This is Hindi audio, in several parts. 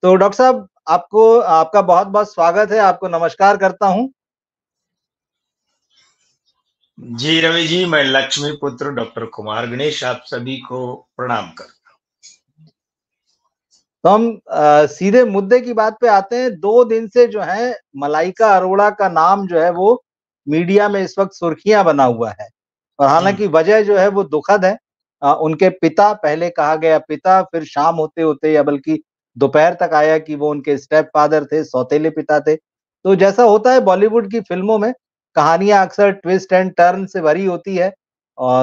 तो डॉक्टर साहब आपको आपका बहुत-बहुत स्वागत है, आपको नमस्कार करता हूँ। जी रवि जी, मैं लक्ष्मी पुत्र डॉक्टर कुमार गणेश आप सभी को प्रणाम कर। तो हम सीधे मुद्दे की बात पे आते हैं। 2 दिन से जो है मलाइका अरोड़ा का नाम जो है वो मीडिया में इस वक़्त सुर्खियाँ बना हुआ है और हालाँकि वजह जो है वो दुखद है। उनके पिता पहले कहा गया पिता फिर शाम होते-होते या बल्कि दोपहर तक आया कि वो उनके स्टेप फादर थे, सौतेले पिता थे। तो जैसा होता है बॉलीवुड की फ़िल्मों में, कहानियाँ अक्सर ट्विस्ट एंड टर्न से भरी होती है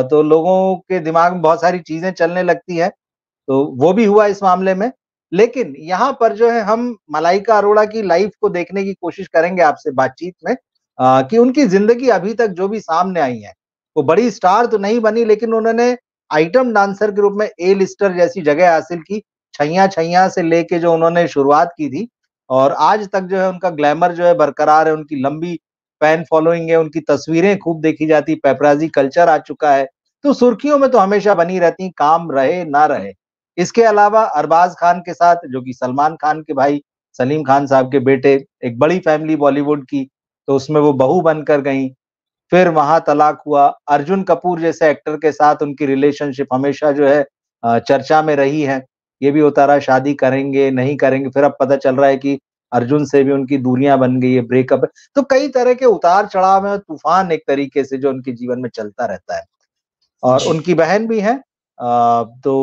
तो लोगों के दिमाग में बहुत सारी चीज़ें चलने लगती हैं। तो वो भी हुआ इस मामले में। लेकिन यहाँ पर जो है हम मलाइका अरोड़ा की लाइफ को देखने की कोशिश करेंगे आपसे बातचीत में कि उनकी ज़िंदगी अभी तक जो भी सामने आई है, वो बड़ी स्टार तो नहीं बनी लेकिन उन्होंने आइटम डांसर के रूप में ए लिस्टर जैसी जगह हासिल की। छैया छैया से लेके जो उन्होंने शुरुआत की थी और आज तक जो है उनका ग्लैमर जो है बरकरार है, उनकी लंबी फैन फॉलोइंग है, उनकी तस्वीरें खूब देखी जाती, पेपराज़ी कल्चर आ चुका है। तो सुर्खियों में तो हमेशा बनी रहती, काम रहे ना रहे। इसके अलावा अरबाज़ खान के साथ जो कि सलमान खान के भाई सलीम खान साहब के बेटे, एक बड़ी फैमिली बॉलीवुड की, तो उसमें वो बहू बनकर गईं। फिर वहाँ तलाक हुआ। अर्जुन कपूर जैसे एक्टर के साथ उनकी रिलेशनशिप हमेशा जो है चर्चा में रही है। ये भी होता रहा शादी करेंगे, नहीं करेंगे, फिर अब पता चल रहा है कि अर्जुन से भी उनकी दूरियाँ बन गई है, ब्रेकअप है। तो कई तरह के उतार-चढ़ाव हैं, तूफ़ान एक तरीके से जो उनके जीवन में चलता रहता है। और जी, उनकी बहन भी हैं तो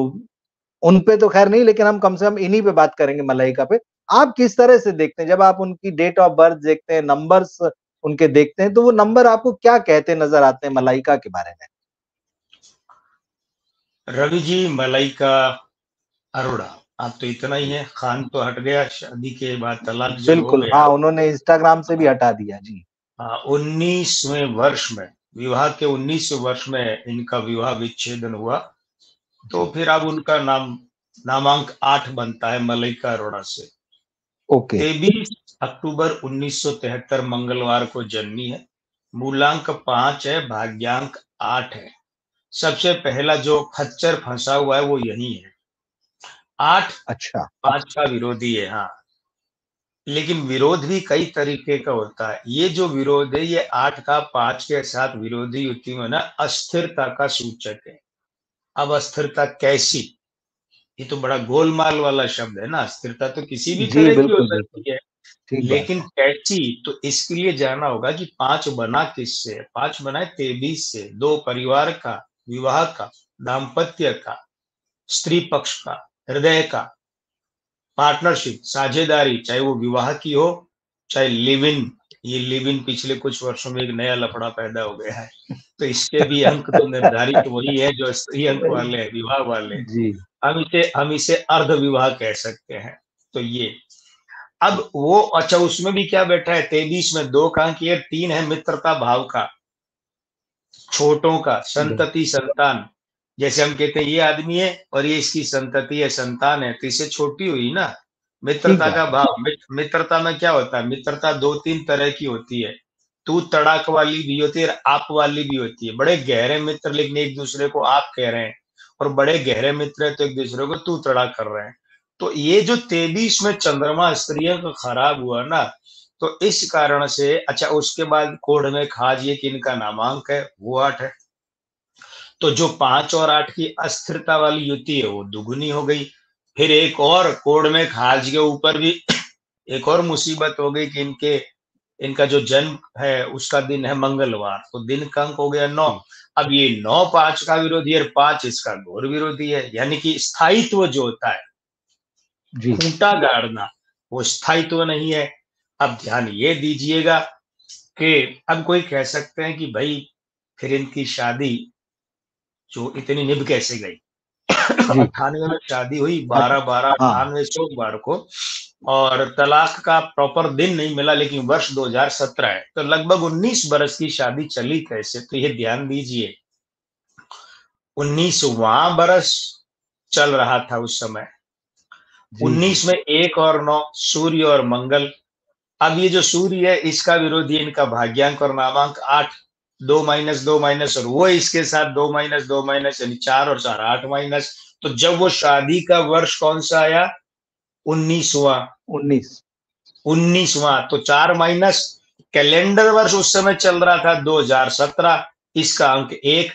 उन पे तो ख़ैर नहीं लेकिन हम कम से कम इन्हीं पे बात करेंगे मलाइका पे। आप किस तरह से देखते हैं जब आप उनकी डेट ऑफ बर्थ देखते हैं, नंबर्स उनके देखते हैं, तो वो नंबर आपको क्या कहते नज़र आते हैं मलाइका के बारे में? रवि जी मलाइका अरोड़ा आप तो इतना ही है, खान तो हट गया, शादी के बाद तलाक जब हो बिल्कुल, गया। हाँ, उन्होंने इंस्टाग्राम से भी हटा दिया। जी। हाँ, 19वें वर्ष में, विवाह के 19वें वर्ष में इनका विवाह विच्छेदन हुआ। तो जी, फिर अब उनका नामांक 8 बनता है मलाइका अरोड़ा से। ओके, 23 अक्टूबर 1973 मंगलवार को जन्मी है। मूलांक 5 है, भाग्यांक 8 है। सबसे पहला जो खच्चर फंसा हुआ है वो यही है। 8 अच्छा, 5 का विरोधी है। हाँ, लेकिन विरोध भी कई तरीके का होता है। ये जो विरोध है ये 8 का 5 के साथ विरोधी युति में ना अस्थिरता का सूचक है। अब अस्थिरता कैसी, ये तो बड़ा गोलमाल वाला शब्द है ना। स्थिरता तो किसी भी जी, तरह की हो बिल्कुल, बिल्कुल, सकती है, ठीक बात लेकिन है। कैसी, तो इसके लिए जानना होगा कि 5 बना किससे। 5 बना है 23 से, दो परिवार का, विवाह का, दाम्पत्य का, स्त्री पक्ष का, हृदय का, पार्टनरशिप, साझेदारी, चाहे वो विवाह की हो, चाहे लिव इन। ये लिव इन पिछले कुछ वर्षों में एक नया लफड़ा पैदा हो गया है। तो इसके भी अंक तो निर्धारित वही है जो स्त्री अंक वाले हैं, विवाह वाले। जी, हम इसे अर्ध विवाह कह सकते हैं। तो ये अब वो अच्छा, उसमें भी क्या बैठा है 23 में, 2 का अंक, ये 3 है मित्रता भाव का, छोटों का, बिल संतति संतान। जैसे हम कहते हैं ये आदमी है और ये इसकी संतति है, संतान है, तो इससे छोटी हुई ना। ठीक मित्रता बात का है। भाव, मित्रता में क्या होता है, मित्रता 2-3 तरह की होती है। तू तड़ाक वाली भी होती है और आप वाली भी होती है। बड़े गहरे मित्र लेकिन एक दूसरे को आप कह रहे हैं, और बड़े गहरे मित्र है तो एक दूसरे को तू तड़ाक कर रहे हैं। तो ये जो 23 में चंद्रमा स्त्रियों का खराब हुआ ना, तो इस कारण से अच्छा, उसके बाद कोड में खाज ये कि इनका नामांक है वो 8 है। तो जो 5 और 8 की अस्थिरता वाली युति है वो दुगुनी हो गई। फिर एक और कोड में खाज के ऊपर भी एक और मुसीबत हो गई कि इनका जो जन्म है उसका दिन है मंगलवार, तो दिन का अंक हो गया 9। जी, अब ये 9 5 का विरोधी है और 5 इसका घोर विरोधी है, यानी कि स्थायित्व जो होता है, जी, खूंटा गाड़ना, वो स्थायित्व नहीं है। अब ध्यान ये दीजिएगा कि अब कोई कह सकते हैं कि भाई फिर इनकी शादी जो इतनी निभ कैसे गई। जी। 98 में शादी हुई, अच 12-12 हाँ, 98 सोमवार को, और तलाक का प्रॉपर दिन नहीं मिला, लेकिन वर्ष 2017 है, तो लगभग 19 बरस की शादी चली कैसे, तो ये ध्यान दीजिए। 19वां बरस चल रहा था उस समय। जी, जी, 19 में 1 और 9, सूर्य और मंगल। अब ये जो सूर्य है इसका विरोधी है इनका भाग्यांक और नामांक 8। 2 माइनस 2 माइनस, और वो इसके साथ 2 माइनस 2 माइनस, यानी 4 और 4 8 माइनस। तो जब वो शादी का वर्ष कौन सा आया, 19वां 19। 19वां, तो 4 माइनस कैलेंडर वर्ष उस समय चल रहा था 2017, इसका अंक 1।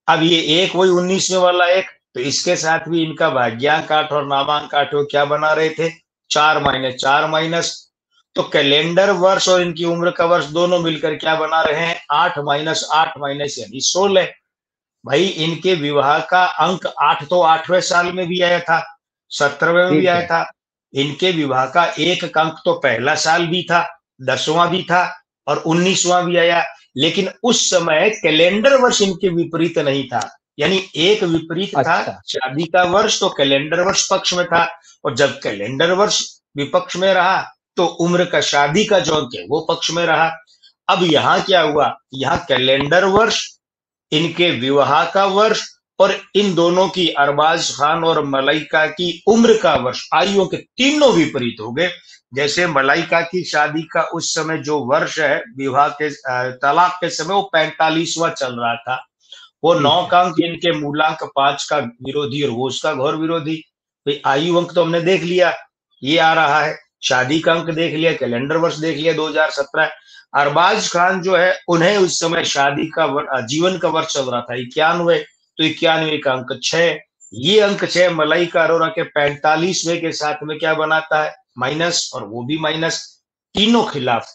अब ये एक वही 19वें वाला एक, तो इसके साथ भी इनका भाग्यांक 8 और नामांक 8 क्या बना रहे थे, 4 माइनस 4 माइनस। तो कैलेंडर वर्ष और इनकी उम्र का वर्ष दोनों मिलकर क्या बना रहे हैं, 8 माइनस 8 माइनस यानी 16। भाई इनके विवाह का अंक 8 तो 8वें साल में भी आया था, 17वें में भी ठीक आया है। था। इनके विवाह का एक अंक तो पहला साल भी था, 10वां भी था और 19वां भी आया। लेकिन उस समय कैलेंडर वर्ष इनके विपरीत नहीं था, यानी एक विपरीत था, अच्छा। शादी का वर्ष तो कैलेंडर वर्ष पक्ष में था, और जब कैलेंडर वर्ष विपक्ष में रहा तो उम्र का शादी का जो अंक है वो पक्ष में रहा। अब यहाँ क्या हुआ, यहाँ कैलेंडर वर्ष, इनके विवाह का वर्ष और इन दोनों की, अरबाज खान और मलाइका की उम्र का वर्ष, आयुओं के तीनों विपरीत हो गए। जैसे मलाइका की शादी का उस समय जो वर्ष है विवाह के तलाक के समय, वो 45वां चल रहा था। वो 9 का अंक इनके मूलांक 5 का विरोधी और वो उसका घोर विरोधी। भाई आयु अंक तो हमने देख लिया, ये आ रहा है, शादी का अंक देख लिया, कैलेंडर वर्ष देख लिया 2017। अरबाज खान जो है उन्हें उस समय शादी का जीवन का वर्ष चल रहा था 91, तो 91 का अंक 6। ये अंक 6 मलाइका अरोरा के 45वें के साथ में क्या बनाता है, माइनस, और वो भी माइनस, तीनों खिलाफ।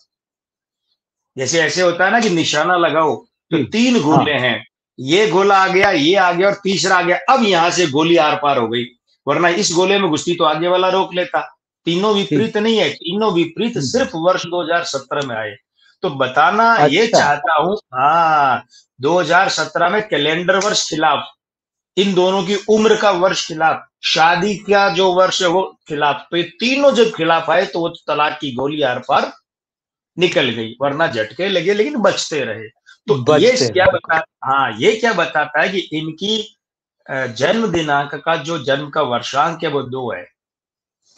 जैसे ऐसे होता है ना कि निशाना लगाओ, तो 3 गोले हैं, ये गोला आ गया, ये आ गया और तीसरा आ गया, अब यहां से गोली आर पार हो गई, वरना इस गोले में घुसती तो आगे वाला रोक लेता। तीनों विपरीत नहीं है, तीनों विपरीत सिर्फ वर्ष 2017 में आए। तो बताना ये चाहता हूं, हाँ 2017 में कैलेंडर वर्ष खिलाफ, इन दोनों की उम्र का वर्ष खिलाफ, शादी का जो वर्ष है वो खिलाफ, तो ये तीनों जब खिलाफ आए तो वो तलाक की गोली आर पार निकल गई, वरना झटके लगे लेकिन बचते रहे। तो ये क्या बता, हाँ ये क्या बताता है कि इनकी जन्म दिनांक का जो जन्म का वर्षांक है वो 2 है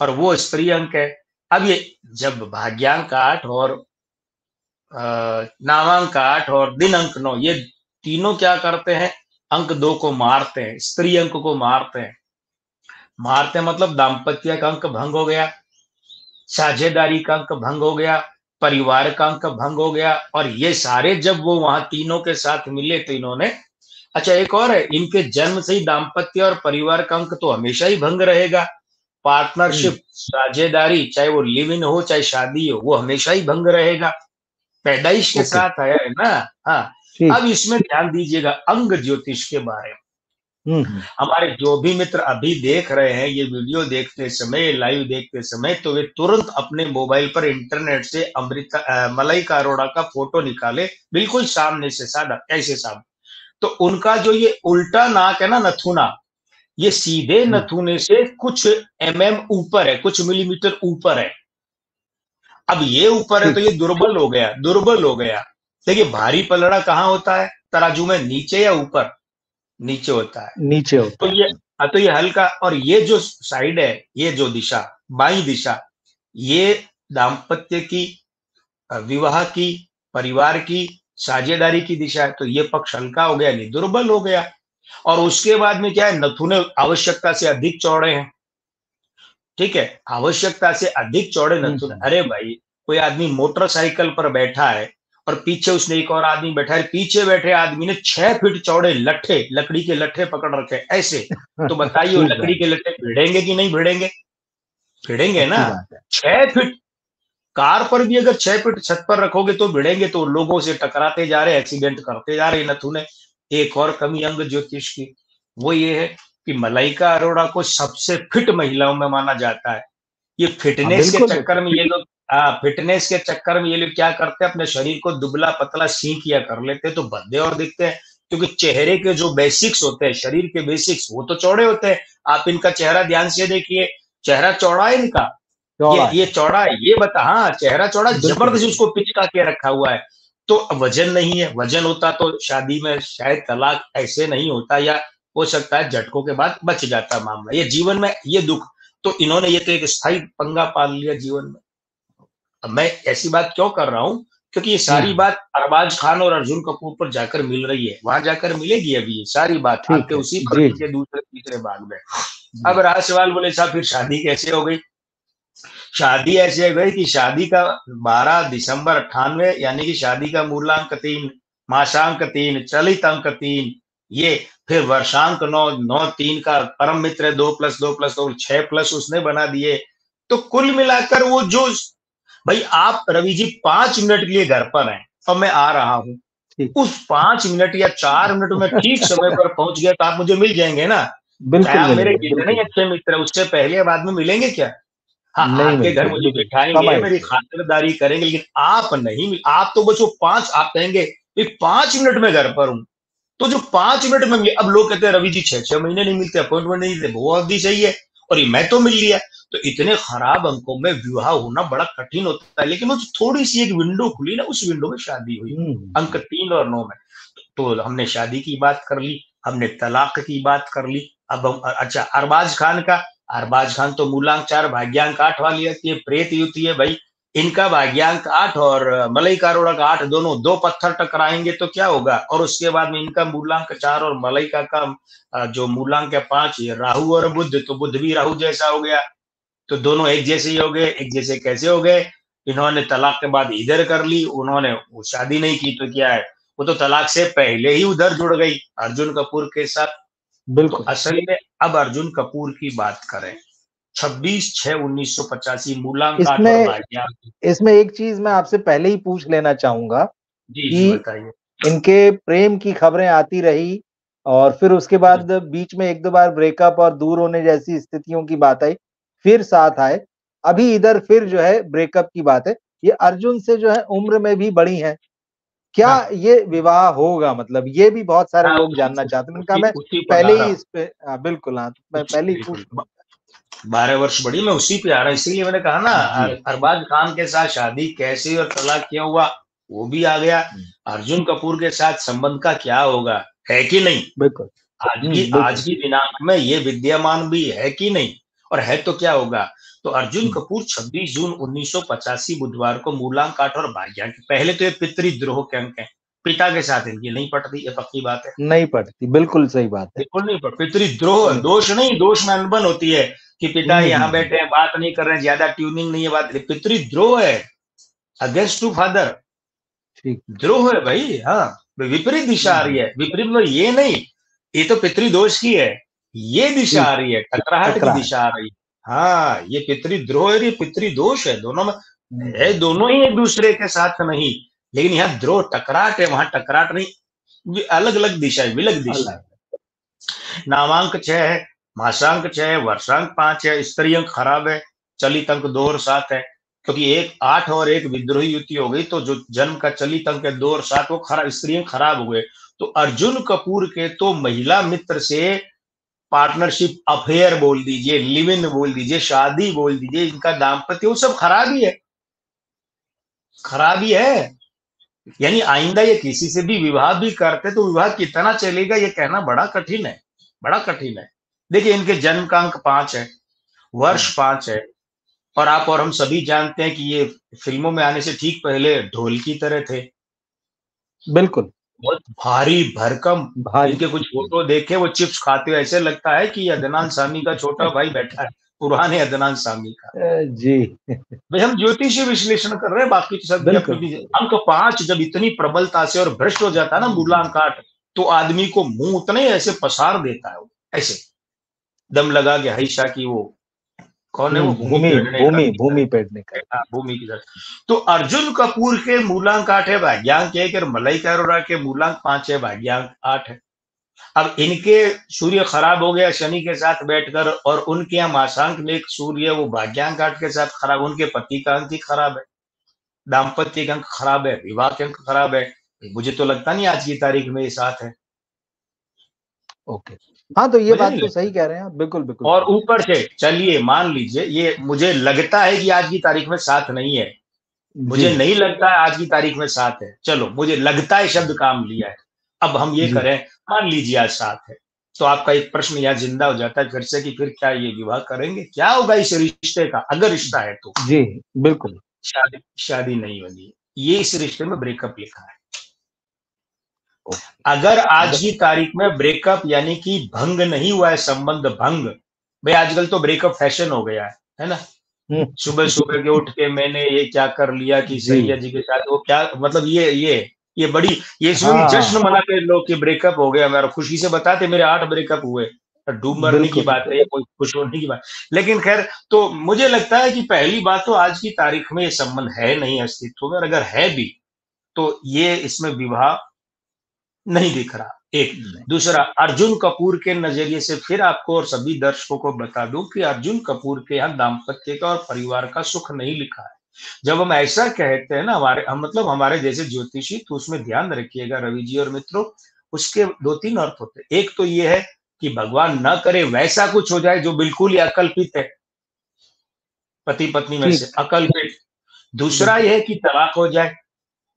और वो स्त्री अंक है। अब ये जब भाग्यांक 8 और नामांक 8 और दिन अंक 9, ये तीनों क्या करते हैं, अंक 2 को मारते हैं, स्त्री अंक को मारते हैं। मारते मतलब दाम्पत्य का अंक भंग हो गया, साझेदारी का अंक भंग हो गया, परिवार का अंक भंग हो गया, और ये सारे जब वो वहां तीनों के साथ मिले तो इन्होंने, अच्छा एक और है, इनके जन्म से ही दाम्पत्य और परिवार का अंक तो हमेशा ही भंग रहेगा। पार्टनरशिप, साझेदारी, चाहे वो लिव इन हो चाहे शादी हो, वो हमेशा ही भंग रहेगा, पैदाइश के साथ आया है ना। हाँ, अब इसमें ध्यान दीजिएगा अंग ज्योतिष के बारे में। हमारे जो भी मित्र अभी देख रहे हैं ये वीडियो देखते समय, लाइव देखते समय, तो वे तुरंत अपने मोबाइल पर इंटरनेट से मलाइका अरोड़ा का फोटो निकाले, बिल्कुल सामने से, सादा ऐसे सामने। तो उनका जो ये उल्टा नाक है ना, नथुना, ये सीधे नथुने से कुछ ऊपर है, कुछ मिलीमीटर ऊपर है। अब ये ऊपर है तो ये दुर्बल हो गया, दुर्बल हो गया। देखिए भारी पलड़ा कहाँ होता है तराजू में, नीचे या ऊपर, नीचे होता है, नीचे होता है। तो ये हल्का, और ये जो साइड है, ये जो दिशा, बाई दिशा, ये दाम्पत्य की, विवाह की, परिवार की, साझेदारी की दिशा है, तो ये पक्ष हल्का हो गया, नहीं दुर्बल हो गया। और उसके बाद में क्या है, नथुने आवश्यकता से अधिक चौड़े हैं, ठीक है, आवश्यकता से अधिक चौड़े नथुने। अरे भाई कोई आदमी मोटरसाइकिल पर बैठा है और पीछे उसने एक और आदमी बैठा है, पीछे बैठे आदमी ने 6 फीट चौड़े लट्ठे, लकड़ी के लट्ठे पकड़ रखे ऐसे, तो बताइए लकड़ी के लट्ठे भिड़ेंगे कि नहीं भिड़ेंगे, भिड़ेंगे ना। 6 फीट, कार पर भी अगर 6 फीट छत पर रखोगे तो भिड़ेंगे, तो लोगों से टकराते जा रहे, एक्सीडेंट करते जा रहे नथुने। एक और कमी अंग ज्योतिष की वो ये है कि मलाइका अरोड़ा को सबसे फिट महिलाओं में माना जाता है। ये फिटनेस के चक्कर में ये लोग, फिटनेस के चक्कर में ये लोग क्या करते हैं, अपने शरीर को दुबला पतला सी किया कर लेते हैं, तो भद्दे और दिखते हैं, क्योंकि चेहरे के जो बेसिक्स होते हैं, शरीर के बेसिक्स, वो तो चौड़े होते हैं। आप इनका चेहरा ध्यान से देखिए, चेहरा चौड़ा है इनका, ये चौड़ा है, ये बता, हाँ चेहरा चौड़ा, जबरदस्त उसको पिचका के रखा हुआ है। तो वजन नहीं है, वजन होता तो शादी में शायद तलाक ऐसे नहीं होता, या हो सकता है झटकों के बाद बच जाता मामला, ये जीवन में ये दुख। तो इन्होंने ये तो एक स्थायी पंगा पाल लिया जीवन में। अब मैं ऐसी बात क्यों कर रहा हूं, क्योंकि ये सारी बात अरबाज खान और अर्जुन कपूर पर जाकर मिल रही है, वहां जाकर मिलेगी अभी ये सारी बात आपके उसी प्रश्न के दूसरे तीसरे भाग में। अब रहा सवाल, बोले साहब फिर शादी कैसे हो गई, शादी ऐसे हो गई कि शादी का 12 दिसंबर 98, यानी कि शादी का मूलांक 3, मासांक 3, चलित अंक 3, ये फिर वर्षांक 9, 9 3 का परम मित्र 2 + 2 + 2 6+ उसने बना दिए। तो कुल मिलाकर वो जो, भाई आप रवि जी 5 मिनट के लिए घर पर हैं और मैं आ रहा हूँ, उस 5 मिनट या 4 मिनट में ठीक समय पर पहुंच गया तो आप मुझे मिल जाएंगे ना। चाहे आप मेरे कितने ही अच्छे मित्र, उससे पहले या बाद में मिलेंगे क्या? हाँ, नहीं आपके घर मिलते, मुझे बिल्कुल बिठाएंगे, समय मेरी से। खातिरदारी करेंगे, लेकिन आप नहीं, आप तो बस वो 5, आप कहेंगे 5 मिनट में घर पर हूँ, तो जो 5 मिनट में अब लोग कहते हैं रवि जी 6 6 महीने नहीं मिलते, अपॉइंटमेंट नहीं मिलते, वो अवधि चाहिए, और ये मैं तो मिल लिया। तो इतने खराब अंकों में विवाह होना बड़ा कठिन होता है, लेकिन वो थोड़ी सी एक विंडो खुली ना, उस विंडो में शादी हुई, अंक 3 और 9 में। तो हमने शादी की बात कर ली, हमने तलाक की बात कर ली। अब हम, अच्छा, अरबाज खान का, अरबाज खान तो मूलांक 4 भाग्यांक 8 वाली होती है, प्रेत युति है भाई। इनका भाग्यांक 8 और मलाइका अरोड़ा का 8, दोनों 2 पत्थर टकराएंगे तो क्या होगा? और उसके बाद में इनका मूलांक 4 और मलाइका का जो मूलांक है 5, ये राहु और बुध, तो बुध भी राहु जैसा हो गया, तो दोनों एक जैसे ही हो गए। एक जैसे कैसे हो गए? इन्होंने तलाक के बाद इधर कर ली, उन्होंने शादी नहीं की तो क्या है, वो तो तलाक से पहले ही उधर जुड़ गई अर्जुन कपूर के साथ। तो बिल्कुल। असल में अब अर्जुन कपूर की बात करें, 26/6/1985 मूलांक 8 और इसमें भाग्यांक। इसमें एक चीज मैं आपसे पहले ही पूछ लेना चाहूंगा जी जी, कि बताइए। इनके प्रेम की खबरें आती रही और फिर उसके बाद बीच में एक दो बार ब्रेकअप और दूर होने जैसी स्थितियों की बात आई, फिर साथ आए, अभी इधर फिर जो है ब्रेकअप की बात है। ये अर्जुन से जो है उम्र में भी बड़ी हैं, क्या हाँ ये विवाह होगा? मतलब ये भी बहुत सारे हाँ, लोग जानना चाहते हैं। मैंने कहा उसी मैं उसी पर पहले आ रहा ही हूँ। इस पे बिल्कुल, हाँ, तो मैं पहले ही पूछ बिल्कुल, लूँ। 12 वर्ष बड़ी, मैं उसी पे आ रहा, इसीलिए मैंने कहा ना, जी। अरबाज खान के साथ शादी कैसे और तलाक क्या हुआ, वो भी आ गया। अर्जुन कपूर के साथ संबंध का क्या होगा, है कि नहीं? बिल्कुल। आज बिल्कुल। की दिनांक में ये विद्यमान भी है कि नहीं? और है तो क्या होगा? तो अर्जुन कपूर 26 जून 1985 बुधवार को मूलांक 8 और भाग्यांक, पहले तो ये पितृद्रोह के अंक है, पिता के साथ इनकी नहीं पटती, ये पक्की बात है। नहीं पड़ती, बिल्कुल सही बात है। बिल्कुल नहीं पड़ती, पितृद्रोह, नहीं। दोष नहीं, दोष में अनबन होती है कि पिता यहाँ हम्म। बैठे हैं, बात नहीं कर रहे हैं, ज्यादा ट्यूनिंग नहीं है बात, पितृद्रोह है, अगेंस्ट टू फादर, ठीक। द्रोह है भाई। हाँ, विपरीत दिशा आ रही है, विपरीत मतलब ये नहीं, ये तो पितृदोष की है, ये दिशा आ ठीक। रही है, टकराहट की टकराहट। दिशा आ रही है। हाँ, ये पितृद्रोह है, ये पितृदोष है, दोनों में है, हम्म। दोनों ही एक दूसरे के साथ नहीं, लेकिन यहाँ द्रोह टकराहट है, वहां टकराहट नहीं, अलग अलग दिशा है, विलग दिशा अलग। है। नामांक 6 है, मासांक 6 है, वर्षांक 5 है, स्त्री अंक खराब है, चलित अंक 2 और 7 है, क्योंकि एक 8 और एक विद्रोही युति हो गई, तो जो जन्म का चलित अंक है 2 और 7, वो खराब, स्त्री अंक खराब हो गए। तो अर्जुन कपूर के तो महिला मित्र से पार्टनरशिप, अफेयर बोल दीजिए, लिव इन बोल दीजिए, शादी बोल दीजिए, इनका दाम्पत्य वो सब खराब ही है, खराब ही है। यानी आइंदा ये किसी से भी विवाह भी करते तो विवाह कितना चलेगा ये कहना बड़ा कठिन है, बड़ा कठिन है। देखिए, इनके जन्म का अंक 5 है, वर्ष 5 है, और आप और हम सभी जानते हैं कि ये फिल्मों में आने से ठीक पहले ढोल की तरह थे, बिल्कुल। बहुत भारी भरकम। भारी। इनके कुछ फोटो देखे, वो चिप्स खाते हुए ऐसे लगता है कि अदनान सामी का छोटा भाई बैठा है, पुराने अदनान सामी का। जी। भाई हम ज्योतिषीय विश्लेषण कर रहे हैं, बाकी तो सब बिल्कुल। अपनी अंक 5 जब इतनी प्रबलता से और भ्रष्ट हो जाता है ना मूलांक 8, तो आदमी को मुंह उतना ही ऐसे पसार देता है, वो ऐसे दम लगा के हईशा की वो, कौन है वो, भूमि भूमि पेड़ने का, भूमि भूमि पेडनेकर। भूमि की तरफ। तो अर्जुन कपूर के मूलांक 8 है, भाग्यांक 1 और मलाइका अरोड़ा के मूलांक 5 है, भाग्यांक 8 है। अब इनके सूर्य खराब हो गया शनि के साथ बैठकर, और उनके यहाँ मासांक में एक सूर्य, वो भाग्यांक 8 के साथ खराब, उनके पति का अंक ही खराब है, दाम्पत्य का अंक खराब है, विवाह के अंक खराब है। मुझे तो लगता नहीं आज की तारीख में ये साथ है, ओके। हाँ, तो ये मुझे बात नहीं तो लगता। सही कह रहे हैं आप, बिल्कुल बिल्कुल और सही। ऊपर से चलिए मान लीजिए, ये मुझे लगता है कि आज की तारीख में साथ नहीं है, जी। मुझे नहीं लगता है आज की तारीख में साथ है, चलो मुझे लगता है शब्द काम लिया है, अब हम ये जी। करें, मान लीजिए आज साथ है, तो आपका एक प्रश्न यहाँ जिंदा हो जाता है फिर से कि फिर क्या ये विवाह करेंगे, क्या होगा इस रिश्ते का, अगर रिश्ता है तो। जी। बिल्कुल। शादी शादी नहीं होगी, ये इस रिश्ते में ब्रेकअप लिखा है। ओके। अगर आज अगर की तारीख में ब्रेकअप यानी कि भंग नहीं हुआ है, संबंध भंग, भाई आजकल तो ब्रेकअप फैशन हो गया है ना, सुबह सुबह के उठ के मैंने ये क्या कर लिया कि जी। सैया जी के साथ, वो क्या मतलब ये बड़ी, ये इसमें भी हाँ, जश्न मनाते लोग कि ब्रेकअप हो गया मेरा, खुशी से बताते मेरे 8 ब्रेकअप हुए। डूब मरने की बिल्कुल, बात है या कोई खुश होने की बात। लेकिन खैर, तो मुझे लगता है कि पहली बात तो आज की तारीख में ये संबंध है नहीं अस्तित्व में, और अगर है भी तो ये इसमें विवाह नहीं दिख रहा, एक। नहीं, दूसरा, अर्जुन कपूर के नजरिए से फिर आपको और सभी दर्शकों को बता दूं कि अर्जुन कपूर के यहाँ दाम्पत्य का और परिवार का सुख नहीं लिखा है। जब हम ऐसा कहते हैं ना, मतलब हमारे जैसे ज्योतिषी, तो उसमें ध्यान रखिएगा रवि जी और मित्रों, उसके 2-3 अर्थ होते हैं। एक तो ये है कि भगवान न करे वैसा कुछ हो जाए जो बिल्कुल ही अकल्पित है, पति पत्नी में से ठीक, अकल्पित। दूसरा बिल्कुल। यह है कि तलाक हो जाए,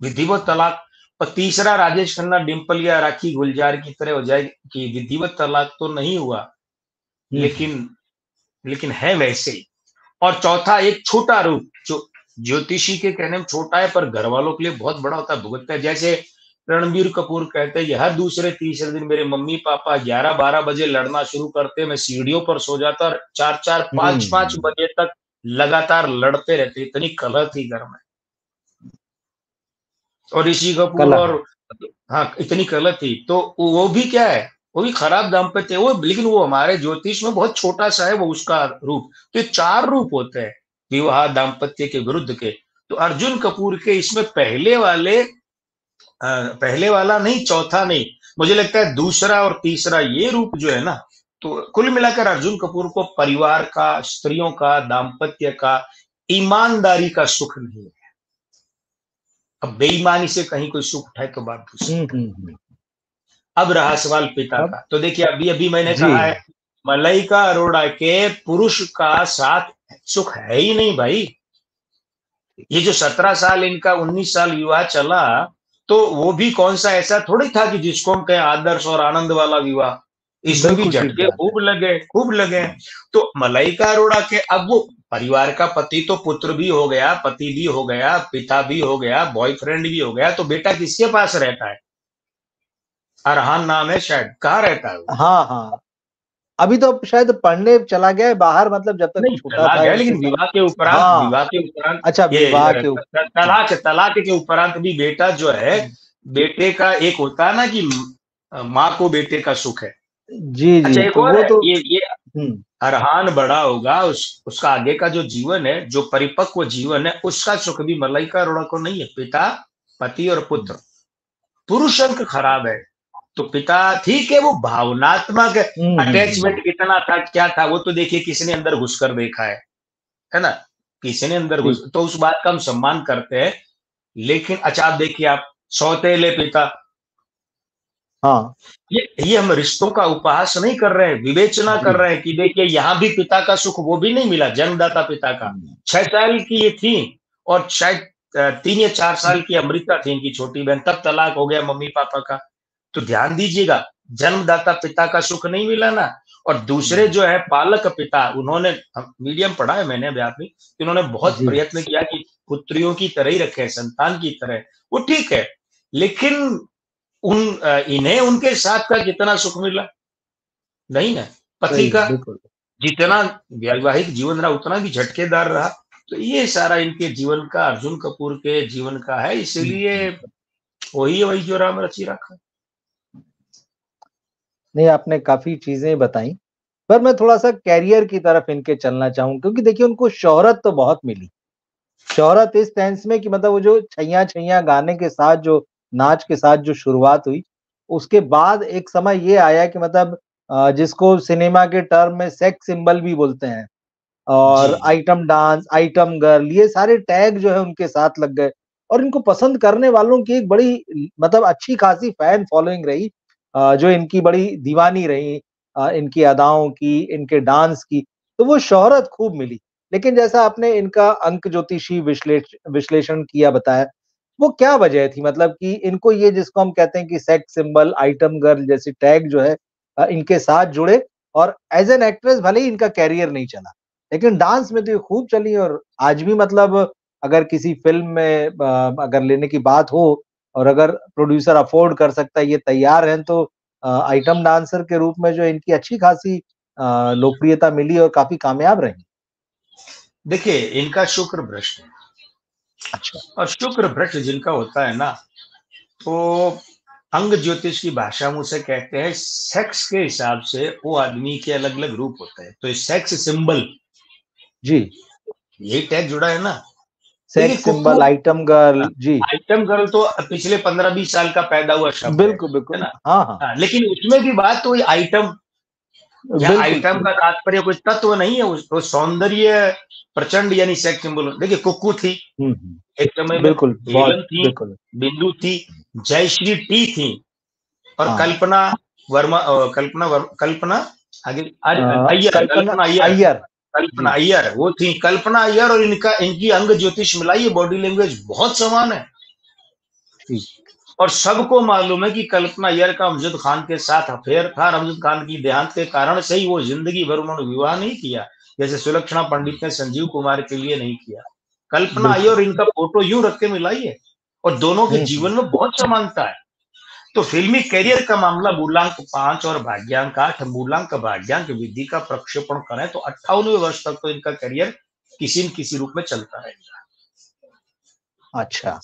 विधिवत तलाक। और तीसरा, राजेश खन्ना डिंपल या राखी गुलजार की तरह हो जाए कि विधिवत तलाक तो नहीं हुआ, हुँ, हुँ। लेकिन लेकिन है वैसे ही। और चौथा, एक छोटा रूप जो ज्योतिषी के कहने में छोटा है पर घर वालों के लिए बहुत बड़ा होता है, भुगतता है। जैसे रणबीर कपूर कहते हैं, हर दूसरे तीसरे दिन मेरे मम्मी पापा 11-12 बजे लड़ना शुरू करते, मैं सीढ़ियों पर सो जाता और 4-4 5-5 हुँ, बजे तक लगातार लड़ते रहते, इतनी कलह थी घर में। और ऋषि कपूर कला और, है। हाँ, इतनी कलह थी, तो वो भी क्या है, वो भी खराब दाम्पत्य है वो, लेकिन वो हमारे ज्योतिष में बहुत छोटा सा है वो, उसका रूप। तो ये 4 रूप होते हैं विवाह दाम्पत्य के विरुद्ध के। तो अर्जुन कपूर के इसमें पहले वाला नहीं, चौथा नहीं, मुझे लगता है दूसरा और तीसरा ये रूप जो है ना, तो कुल मिलाकर अर्जुन कपूर को परिवार का, स्त्रियों का, दाम्पत्य का, ईमानदारी का सुख नहीं है। अब बेईमानी से कहीं कोई सुख उठाए तो बात दूसरी। हुँ, हुँ, हुँ। अब रहा सवाल पिता अब का, तो देखिए अभी अभी मैंने जी। कहा है, मलाइका अरोड़ा के पुरुष का साथ सुख है ही नहीं भाई। ये जो 17 साल इनका 19 साल विवाह चला, तो वो भी कौन सा ऐसा थोड़ी था कि जिसको हम कहें आदर्श और आनंद वाला विवाह। इसमें भी बिल्कुल ठीक झटके बात है। खूब लगे, खूब लगे। तो मलाइका अरोड़ा के, अब वो परिवार का पति तो पुत्र भी हो गया, पति भी हो गया, पिता भी हो गया, बॉयफ्रेंड भी हो गया, तो बेटा किसके पास रहता है? अरहान नाम है शायद, कहाँ रहता है वो? हाँ, हाँ। अभी तो शायद पढ़ने चला गया है बाहर, मतलब जब तक नहीं, छूटा चला था गया, इनके लेकिन साथ। विवाह के उपरांत, हाँ, अच्छा ये विवाह के ऊपर। हाँ। तलाक तलाक के उपरांत भी बेटा जो है, बेटे का एक होता है ना कि माँ को बेटे का सुख है। जी, अच्छा, जी, एक तो और वो है, तो ये हुँ, अरहान बड़ा होगा, उसका आगे का जो जीवन है, जो परिपक्व जीवन है, उसका सुख भी मलाइका अरोड़ा को नहीं है। पिता, पति और हुँ, पुत्र, पुरुष अंक खराब है। तो पिता ठीक है, वो भावनात्मक हुँ, हुँ, अटैचमेंट हुँ। कितना था, क्या था, वो तो देखिए किसने अंदर घुसकर देखा है ना? किसी ने अंदर ठीक। घुस, तो उस बात का हम सम्मान करते हैं। लेकिन अच्छा, आप देखिए, आप सौतेले पिता, हाँ, ये हम रिश्तों का उपहास नहीं कर रहे हैं, विवेचना कर जी। रहे हैं कि देखिए यहाँ भी पिता का सुख वो भी नहीं मिला, जन्मदाता पिता का। हुँ, 6 साल की ये थी, और शायद 3 या 4 साल की अमृता थी इनकी छोटी बहन, तब तलाक हो गया मम्मी पापा का। तो ध्यान दीजिएगा, जन्मदाता पिता का सुख नहीं मिला ना। और दूसरे हुँ, जो है पालक पिता, उन्होंने, मीडियम पढ़ा है मैंने अभी आप भी, उन्होंने बहुत जी, प्रयत्न किया कि पुत्रियों की तरह ही रखे, संतान की तरह, वो ठीक है। लेकिन इन्हें उनके साथ का कितना सुख मिला? नहीं ना। पति सही का है, बिल्कुल। जितना वैवाहिक जीवन रहा उतना भी झटकेदार रहा। तो ये सारा इनके जीवन का, अर्जुन कपूर के जीवन का है, हुँ, इसीलिए हुँ। वही वही जो राम रची रखा। नहीं, आपने काफ़ी चीज़ें बताई, पर मैं थोड़ा-सा करियर की तरफ इनके चलना चाहूँ, क्योंकि देखिए उनको शोहरत तो बहुत मिली। शोहरत इस सेंस में कि मतलब वो जो छैया छैया गाने के साथ जो नाच के साथ जो शुरुआत हुई, उसके बाद एक समय ये आया कि मतलब जिसको सिनेमा के टर्म में सेक्स सिंबल भी बोलते हैं, जी, और जी। आइटम डांस, आइटम गर्ल, ये सारे टैग जो है उनके साथ लग गए, और इनको पसंद करने वालों की एक बड़ी मतलब अच्छी खासी फैन फॉलोइंग रही, जो इनकी बड़ी दीवानी रही, इनकी अदाओं की, इनके डांस की, तो वो शोहरत खूब मिली। लेकिन जैसा आपने इनका अंक ज्योतिषी विश्लेषण किया, बताया, वो क्या वजह थी? मतलब कि इनको ये जिसको हम कहते हैं कि सेक्स सिंबल, आइटम गर्ल जैसे टैग जो है इनके साथ जुड़े, और एज़ एन एक्ट्रेस भले ही इनका करियर नहीं चला, लेकिन डांस में तो ये खूब चली, और आज भी मतलब अगर किसी फ़िल्म में अगर लेने की बात हो, और अगर प्रोड्यूसर अफ़ोर्ड कर सकता है, ये तैयार हैं, तो आइटम डांसर के रूप में जो इनकी अच्छी खासी लोकप्रियता मिली और काफ़ी कामयाब रहीं। देखिए इनका शुक्र भ्रष्ट है। अच्छा। और शुक्र भ्रष्ट जिनका होता है ना, तो अंग ज्योतिष की भाषा में उसे कहते हैं सेक्स के हिसाब से वो आदमी के अलग अलग रूप होते हैं। तो सेक्स सिंबल, जी, यही टैग जुड़ा है ना। देखिए सेक्स कुक्कू, सिंबल, आइटम गर्ल। जी, आइटम गर्ल तो पिछले 15-20 साल का पैदा हुआ शब्द बिल्कुल है बिल्कुल, ना। हाँ हाँ, हाँ, लेकिन उसमें भी बात तो आइटम, यहाँ बिल्कुल आइटम का तात्पर्य कुछ तत्व नहीं है, वो सौंदर्य प्रचंड यानी सेक्स सिंबल। देखिए कुक्कू थी एक समय में, बिल्कुल, हेलन बहुत थी, बिल्कुल। बिंदु थी, जयश्री टी थी, और हाँ, कल्पना वर्मा, कल्पना आगे अय्यर, कल्पना कल्पना अय्यर, अय्यर। कल्पना जी, अय्यर वो थी। कल्पना अय्यर और इनकी अंग ज्योतिष मिलाई, बॉडी लैंग्वेज बहुत समान है। ठीक। और सबको मालूम है कि कल्पना अय्यर का अमजद खान के साथ अफेयर था। अमजद खान की देहांत के कारण से ही वो जिंदगी भर उन्होंने विवाह नहीं किया, जैसे सुलक्षणा पंडित ने संजीव कुमार के लिए नहीं किया। कल्पना अय्यर बिल्कुल। और इनका फोटो यूं रख के मिलाई है, और दोनों के जीवन में बहुत समानता है। तो फिल्मी करियर का मामला मूलांक 5 और भाग्यांक 8, मूलांक भाग्यांक विधि का प्रक्षेपण करें तो 58वें वर्ष तक तो इनका करियर किसी न किसी रूप में चलता रहेगा। अच्छा,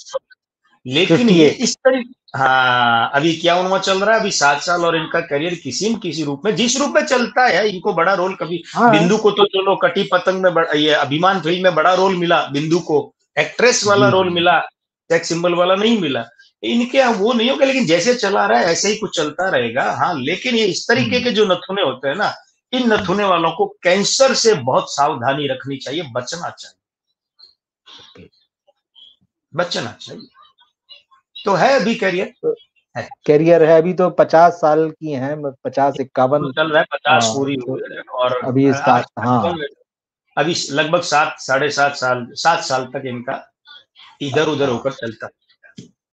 लेकिन ये 58। इस तरीके, हाँ अभी क्या उनमें चल रहा है, अभी 7 साल और इनका करियर किसी न किसी रूप में, जिस रूप में चलता है। इनको बड़ा रोल कभी, हाँ। बिंदु को तो चलो कटी पतंग में ये अभिमान फिल्म में बड़ा रोल मिला बिंदु को, एक्ट्रेस वाला जी रोल जी। मिला, सेक्स सिंबल वाला नहीं मिला। इनके यहाँ वो नहीं होगा, लेकिन जैसे चला रहा है ऐसे ही कुछ चलता रहेगा। हाँ, लेकिन ये इस तरीके हम्म, के जो नथुने होते हैं ना, इन हम्म, नथुने वालों को कैंसर से बहुत सावधानी रखनी चाहिए, बचना चाहिए, ओके। बचना चाहिए। तो है अभी करियर तो है, कैरियर है, अभी तो 50 साल की हैं, 50 51। तो चल रहा है, 50 पूरी तो हुई है। और अभी स्टार्ट, हाँ। अभी लगभग 7 साढ़े 7 साल 7 साल तक इनका इधर उधर हाँ, होकर चलता है।